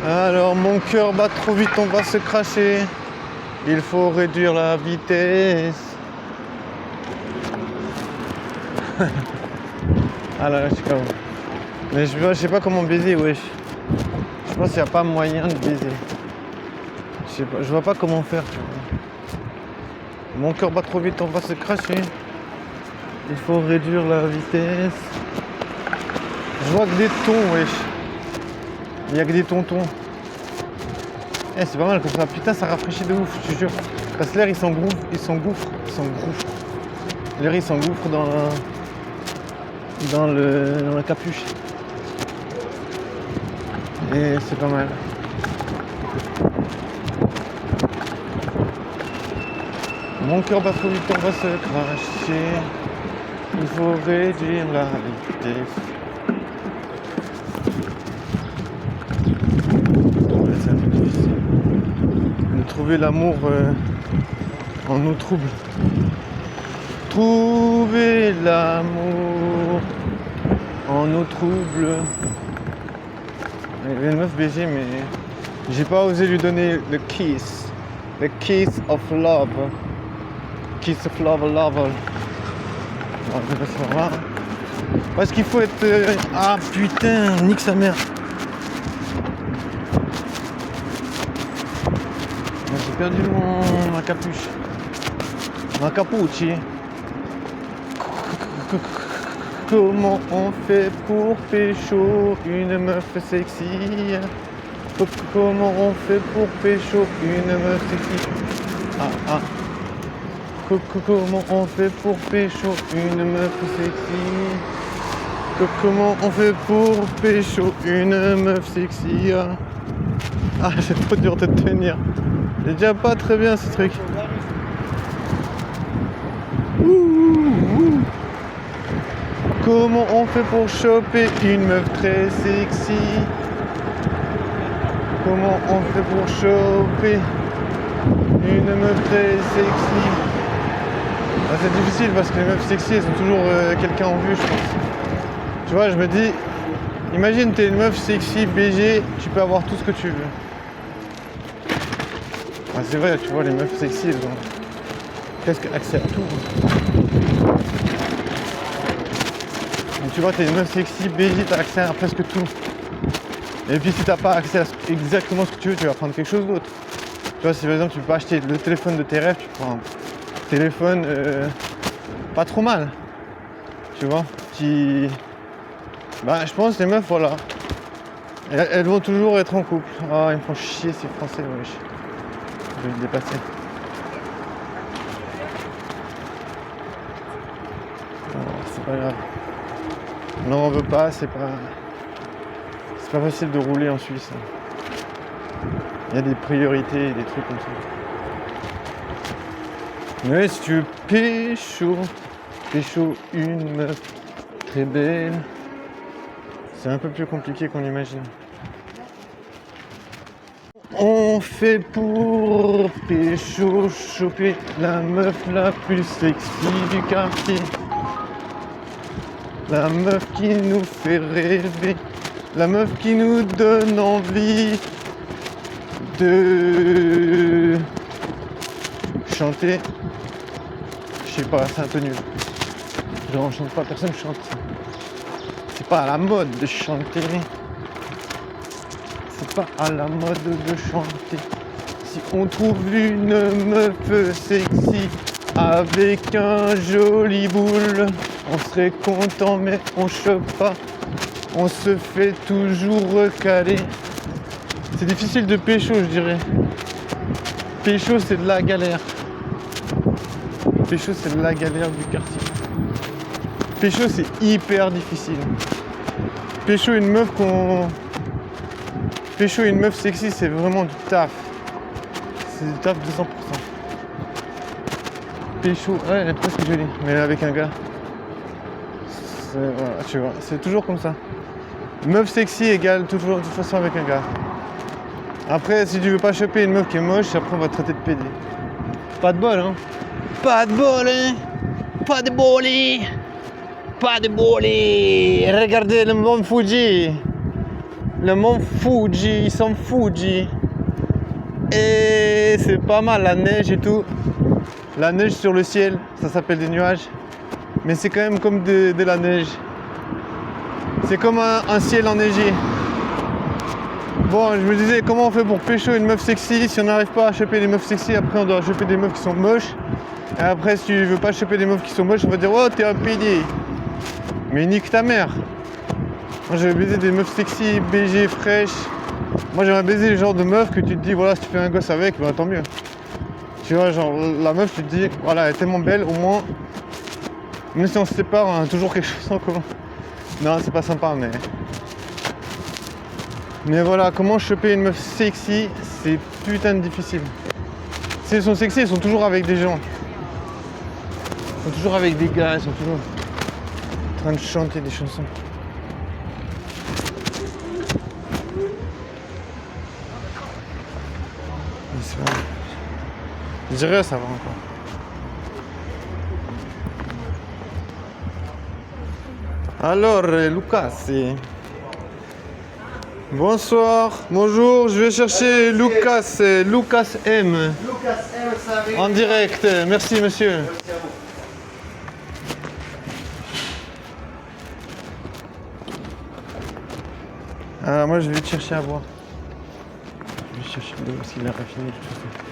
Alors mon cœur bat trop vite, on va se cracher. Il faut réduire la vitesse. Ah là, je suis KO. Mais je sais pas comment baiser, wesh. Je pense qu'il n'y a pas moyen de baiser. Je vois pas comment faire, tu vois. Mon cœur bat trop vite, on va se cracher. Il faut réduire la vitesse. Je vois que des tons, wesh. Il n'y a que des tontons. Eh, c'est pas mal comme ça. Putain, ça rafraîchit de ouf, je te jure. Parce que l'air, il s'engouffre. L'air, il s'engouffre dans la capuche. Et c'est pas mal. Mon cœur bat trop vite, on va se cracher. Il faut réduire la vitesse. Ouais, c'est un peu difficile. De trouver l'amour en eau trouble. Trouver l'amour en eau trouble. Il y avait une meuf BG, mais j'ai pas osé lui donner le kiss. Le kiss of love. Kiss of love, love. Non, c'est pas grave. Parce qu'il faut être... Ah putain, nique sa mère. J'ai perdu ma capuche. Ma capuche. Comment on fait pour pécho une meuf sexy? Comment on fait pour pécho une meuf sexy? Ah. Comment on fait pour pécho une meuf sexy? Comment on fait pour pécho une meuf sexy? Ah, c'est trop dur de tenir. C'est déjà pas très bien ce truc. Comment on fait pour choper une meuf très sexy? Comment on fait pour choper une meuf très sexy? Ah, c'est difficile parce que les meufs sexy, elles ont toujours quelqu'un en vue, je pense. Tu vois, je me dis, imagine t'es une meuf sexy, BG, tu peux avoir tout ce que tu veux. Ah, c'est vrai, tu vois, les meufs sexy, elles ont presque accès à tout. Donc, tu vois, t'es une meuf sexy, BG, t'as accès à presque tout. Et puis si t'as pas accès à exactement ce que tu veux, tu vas prendre quelque chose d'autre. Tu vois, si par exemple tu peux pas acheter le téléphone de tes rêves, tu prends un téléphone pas trop mal. Tu vois, bah je pense que les meufs, voilà. Elles vont toujours être en couple. Ah, ils me font chier ces français, wesh. Je vais le dépasser. C'est pas grave. On n'en veut pas, c'est pas facile de rouler en Suisse. Il y a des priorités et des trucs comme ça. Mais si tu veux pécho une meuf très belle, c'est un peu plus compliqué qu'on imagine. On fait pour pécho, choper la meuf la plus sexy du quartier. La meuf qui nous fait rêver. La meuf qui nous donne envie de chanter. Je sais pas, c'est un peu nul. Genre on chante pas, personne chante. C'est pas à la mode de chanter. C'est pas à la mode de chanter. Si on trouve une meuf sexy avec un joli boule, on serait content mais on chope pas. On se fait toujours recaler. C'est difficile de pécho, je dirais. Pécho, c'est de la galère. Pécho, c'est de la galère du quartier. Pécho, c'est hyper difficile. Pécho une meuf Pécho une meuf sexy, c'est vraiment du taf. C'est du taf de 100%. Pécho, ouais, elle est presque jolie, mais avec un gars. Voilà, tu vois, c'est toujours comme ça. Meuf sexy égale toujours de toute façon avec un gars. Après, si tu veux pas choper une meuf qui est moche, après on va te traiter de pédé. Pas de bol, hein. Pas de bol, hein. Pas de bol, hein. Pas de bol, hein. Regardez le mont Fuji. Le mont Fuji, ils sont Fuji. Et c'est pas mal, la neige et tout. La neige sur le ciel, ça s'appelle des nuages. Mais c'est quand même comme de la neige. C'est comme un ciel enneigé. Bon, je me disais, comment on fait pour pécho une meuf sexy? Si on n'arrive pas à choper des meufs sexy, après on doit choper des meufs qui sont moches. Et après, si tu veux pas choper des meufs qui sont moches, on va dire, oh, t'es un PD. Mais nique ta mère. Moi, j'avais baisé des meufs sexy, BG, fraîches. Moi, j'aimerais baiser le genre de meuf que tu te dis, voilà, si tu fais un gosse avec, bah tant mieux. Tu vois, genre, la meuf, tu te dis, voilà, elle est tellement belle, au moins, même si on se sépare, on a toujours quelque chose en commun. Non, c'est pas sympa, mais voilà, comment choper une meuf sexy, c'est putain de difficile. Si elles sont sexy, elles sont toujours avec des gens. Elles sont toujours avec des gars, elles sont toujours en train de chanter des chansons. Je dirais ça va encore. Alors, Lucas, bonsoir, bonjour, je vais chercher Lucas, Lucas M. Lucas M, ça arrive. En direct, merci monsieur. Merci à vous. Moi je vais te chercher à boire. Je vais chercher de l'eau parce qu'il a raffiné tout ça.